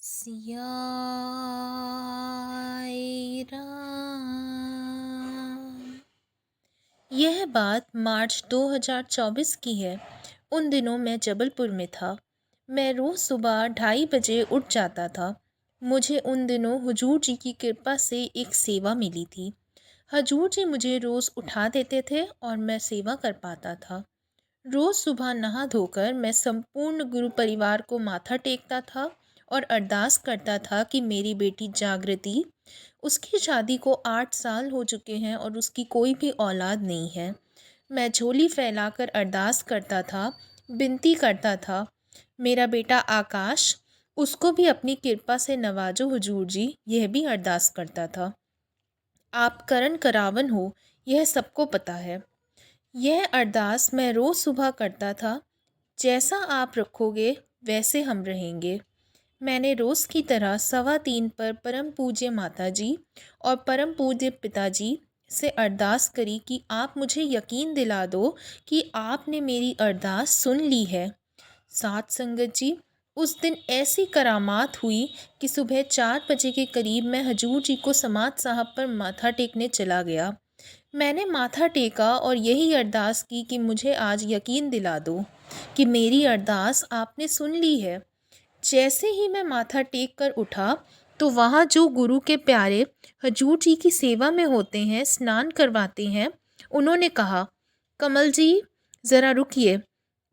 सियाए राम। यह बात मार्च 2024 की है। उन दिनों मैं जबलपुर में था। मैं रोज़ सुबह 2:30 बजे उठ जाता था। मुझे उन दिनों हुजूर जी की कृपा से एक सेवा मिली थी। हजूर जी मुझे रोज़ उठा देते थे और मैं सेवा कर पाता था। रोज़ सुबह नहा धोकर मैं संपूर्ण गुरु परिवार को माथा टेकता था और अरदास करता था कि मेरी बेटी जागृति, उसकी शादी को 8 साल हो चुके हैं और उसकी कोई भी औलाद नहीं है। मैं झोली फैलाकर अरदास करता था, विनती करता था, मेरा बेटा आकाश, उसको भी अपनी कृपा से नवाजो हुजूर जी, यह भी अरदास करता था। आप करण करावन हो, यह सबको पता है। यह अरदास मैं रोज़ सुबह करता था। जैसा आप रखोगे वैसे हम रहेंगे। मैंने रोज़ की तरह 3:15 पर परम पूज्य माताजी और परम पूज्य पिताजी से अरदास करी कि आप मुझे यकीन दिला दो कि आपने मेरी अरदास सुन ली है। साथ संगत जी, उस दिन ऐसी करामात हुई कि सुबह 4 बजे के करीब मैं हजूर जी को समाज साहब पर माथा टेकने चला गया। मैंने माथा टेका और यही अरदास की कि मुझे आज यकीन दिला दो कि मेरी अरदास आपने सुन ली है। जैसे ही मैं माथा टेक कर उठा तो वहाँ जो गुरु के प्यारे हजूर जी की सेवा में होते हैं, स्नान करवाते हैं, उन्होंने कहा, कमल जी ज़रा रुकिए।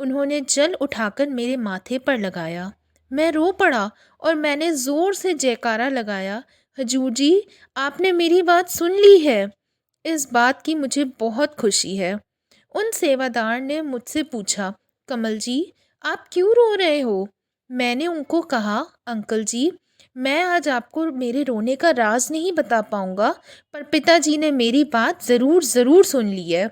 उन्होंने जल उठाकर मेरे माथे पर लगाया। मैं रो पड़ा और मैंने ज़ोर से जयकारा लगाया, हजूर जी आपने मेरी बात सुन ली है। इस बात की मुझे बहुत खुशी है। उन सेवादार ने मुझसे पूछा, कमल जी आप क्यों रो रहे हो? मैंने उनको कहा, अंकल जी मैं आज आपको मेरे रोने का राज नहीं बता पाऊंगा, पर पिताजी ने मेरी बात ज़रूर ज़रूर सुन ली है।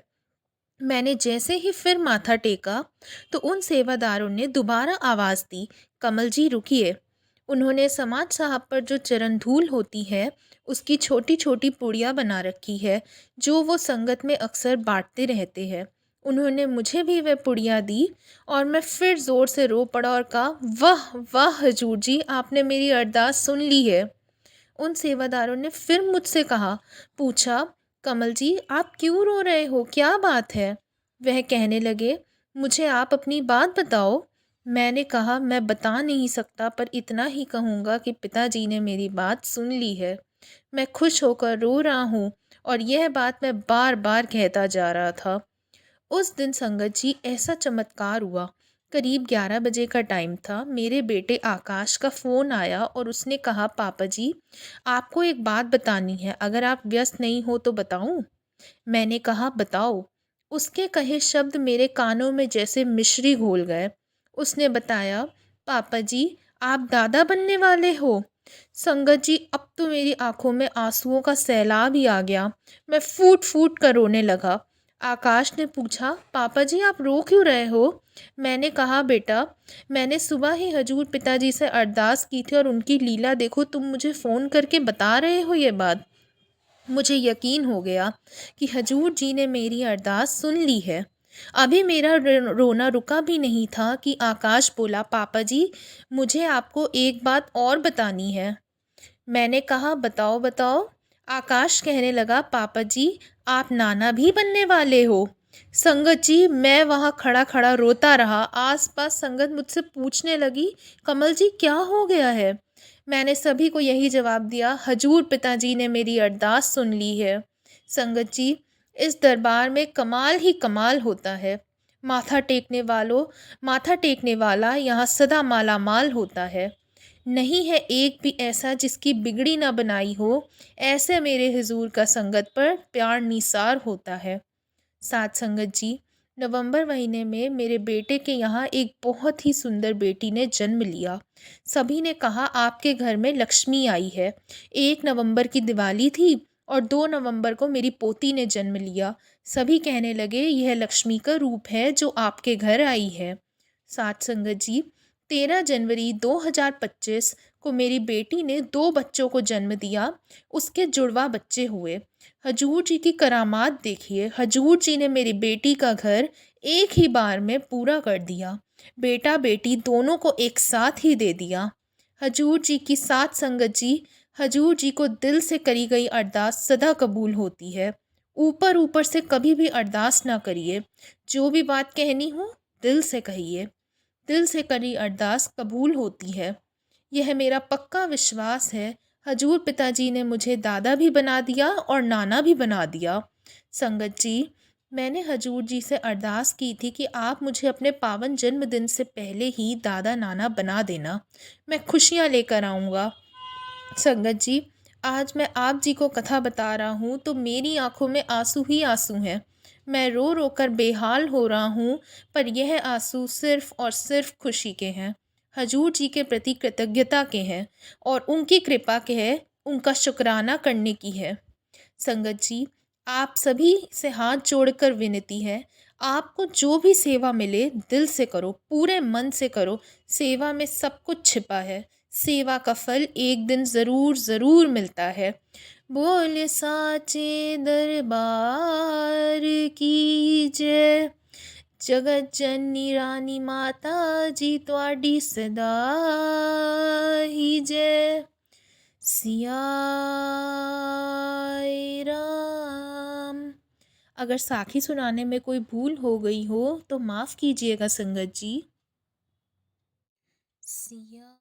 मैंने जैसे ही फिर माथा टेका तो उन सेवादारों ने दोबारा आवाज़ दी, कमल जी रुकिए। उन्होंने समाज साहब पर जो चरण धूल होती है उसकी छोटी छोटी पुड़िया बना रखी है, जो वो संगत में अक्सर बांटते रहते हैं। उन्होंने मुझे भी वह पुड़िया दी और मैं फिर ज़ोर से रो पड़ा और कहा, वाह वाह हजूर जी आपने मेरी अरदास सुन ली है। उन सेवादारों ने फिर मुझसे पूछा, कमल जी आप क्यों रो रहे हो, क्या बात है? वह कहने लगे, मुझे आप अपनी बात बताओ। मैंने कहा, मैं बता नहीं सकता, पर इतना ही कहूँगा कि पिताजी ने मेरी बात सुन ली है। मैं खुश होकर रो रहा हूँ और यह बात मैं बार बार कहता जा रहा था। उस दिन संगत जी ऐसा चमत्कार हुआ। करीब 11 बजे का टाइम था। मेरे बेटे आकाश का फ़ोन आया और उसने कहा, पापा जी आपको एक बात बतानी है, अगर आप व्यस्त नहीं हो तो बताऊं? मैंने कहा, बताओ। उसके कहे शब्द मेरे कानों में जैसे मिश्री घोल गए। उसने बताया, पापा जी आप दादा बनने वाले हो। संगत जी अब तो मेरी आंखों में आंसुओं का सैलाब ही आ गया। मैं फूट फूट कर रोने लगा। आकाश ने पूछा, पापा जी आप रो क्यों रहे हो? मैंने कहा, बेटा मैंने सुबह ही हजूर पिताजी से अरदास की थी और उनकी लीला देखो, तुम मुझे फ़ोन करके बता रहे हो ये बात। मुझे यकीन हो गया कि हजूर जी ने मेरी अरदास सुन ली है। अभी मेरा रोना रुका भी नहीं था कि आकाश बोला, पापा जी मुझे आपको एक बात और बतानी है। मैंने कहा, बताओ बताओ। आकाश कहने लगा, पापा जी आप नाना भी बनने वाले हो। संगत जी मैं वहाँ खड़ा खड़ा रोता रहा। आसपास संगत मुझसे पूछने लगी, कमल जी क्या हो गया है? मैंने सभी को यही जवाब दिया, हजूर पिताजी ने मेरी अरदास सुन ली है। संगत जी इस दरबार में कमाल ही कमाल होता है। माथा टेकने वाला यहाँ सदा माला माल होता है। नहीं है एक भी ऐसा जिसकी बिगड़ी ना बनाई हो। ऐसे मेरे हुजूर का संगत पर प्यार निसार होता है। साथ संगत जी, नवंबर महीने में मेरे बेटे के यहाँ एक बहुत ही सुंदर बेटी ने जन्म लिया। सभी ने कहा आपके घर में लक्ष्मी आई है। 1 नवंबर की दिवाली थी और 2 नवंबर को मेरी पोती ने जन्म लिया। सभी कहने लगे यह लक्ष्मी का रूप है जो आपके घर आई है। साथ संगत जी, 13 जनवरी 2025 को मेरी बेटी ने 2 बच्चों को जन्म दिया। उसके जुड़वा बच्चे हुए। हजूर जी की करामात देखिए, हजूर जी ने मेरी बेटी का घर एक ही बार में पूरा कर दिया। बेटा बेटी दोनों को एक साथ ही दे दिया। हजूर जी की साथ संगत जी, हजूर जी को दिल से करी गई अरदास सदा कबूल होती है। ऊपर ऊपर से कभी भी अरदास ना करिए। जो भी बात कहनी हो दिल से कहिए। दिल से करी अरदास कबूल होती है। यह मेरा पक्का विश्वास है। हजूर पिताजी ने मुझे दादा भी बना दिया और नाना भी बना दिया। संगत जी, मैंने हजूर जी से अरदास की थी कि आप मुझे अपने पावन जन्मदिन से पहले ही दादा नाना बना देना। मैं खुशियाँ लेकर आऊँगा। संगत जी, आज मैं आप जी को कथा बता रहा हूँ तो मेरी आंखों में आंसू ही आंसू हैं। मैं रो रो कर बेहाल हो रहा हूँ, पर यह आंसू सिर्फ और सिर्फ खुशी के हैं। हजूर जी के प्रति कृतज्ञता के हैं और उनकी कृपा के हैं, उनका शुक्राना करने की है। संगत जी, आप सभी से हाथ जोड़कर विनती है, आपको जो भी सेवा मिले दिल से करो, पूरे मन से करो। सेवा में सब कुछ छिपा है। सेवा का फल एक दिन ज़रूर ज़रूर मिलता है। बोल साचे दरबार की जय। जगत जननी रानी माता जी त्वाडी सदा ही जय। सियाए राम। अगर साखी सुनाने में कोई भूल हो गई हो तो माफ़ कीजिएगा संगत जी। सिया